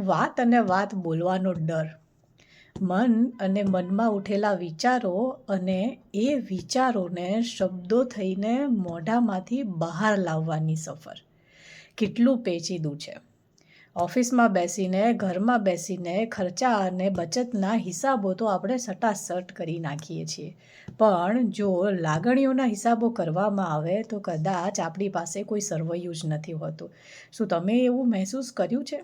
વાત અને વાત બોલવાનો ડર, મન અને મનમાં ઉઠેલા વિચારો અને એ વિચારોને શબ્દો થઈને મોઢામાંથી બહાર લાવવાની સફર કેટલું પેચીદું છે. ઓફિસમાં બેસીને, ઘરમાં બેસીને ખર્ચા અને બચતના હિસાબો તો આપણે સટાસટ કરી નાખીએ છીએ. પણ જો લાગણીઓના હિસાબો કરવામાં આવે તો કદાચ આપણી પાસે કોઈ સરવૈયું જ નથી હોતું. શું તમે એવું મહેસૂસ કર્યું છે?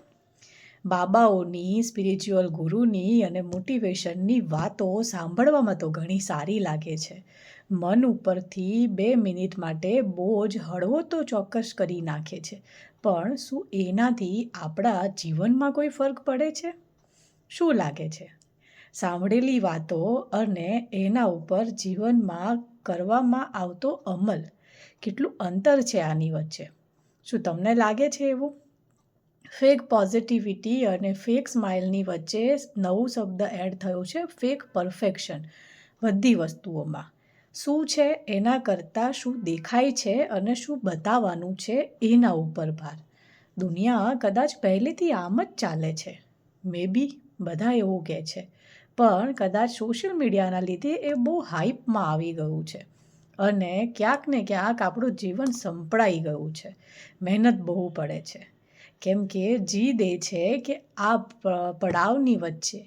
બાબાઓની, સ્પિરિચ્યુઅલ ગુરુની અને મોટિવેશનની વાતો સાંભળવામાં તો ઘણી સારી લાગે છે. મન ઉપરથી 2 મિનિટ માટે બોજ હળવો તો ચોક્કસ કરી નાખે છે. પણ શું એનાથી આપણા જીવનમાં કોઈ ફર્ક પડે છે? શું લાગે છે? સાંભળેલી વાતો અને એના ઉપર જીવનમાં કરવામાં આવતો અમલ, કેટલું અંતર છે આની વચ્ચે? શું તમને લાગે છે એવું? ફેક પોઝિટિવિટી અને ફેક સ્માઇલની વચ્ચે નવું શબ્દ એડ થયો છે, ફેક પરફેક્શન. બધી વસ્તુઓમાં શું છે એના કરતાં શું દેખાય છે અને શું બતાવવાનું છે એના ઉપર ભાર. દુનિયા કદાચ પહેલેથી આમ જ ચાલે છે. મે બી બધા એવું કહે છે. પણ કદાચ સોશિયલ મીડિયાના લીધે એ બહુ હાઈપમાં આવી ગયું છે. અને ક્યાંક ને ક્યાંક આપણું જીવન સંપડાઈ ગયું છે. મહેનત બહુ પડે છે. કેમ કે જીદ એ છે કે આ પડાવની વચ્ચે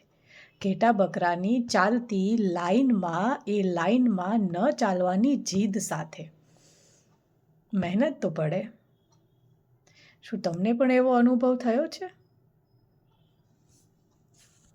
ઘેટા બકરાની ચાલતી લાઈનમાં એ લાઈનમાં ન ચાલવાની જીદ સાથે મહેનત તો પડે. શું તમને પણ એવો અનુભવ થયો છે?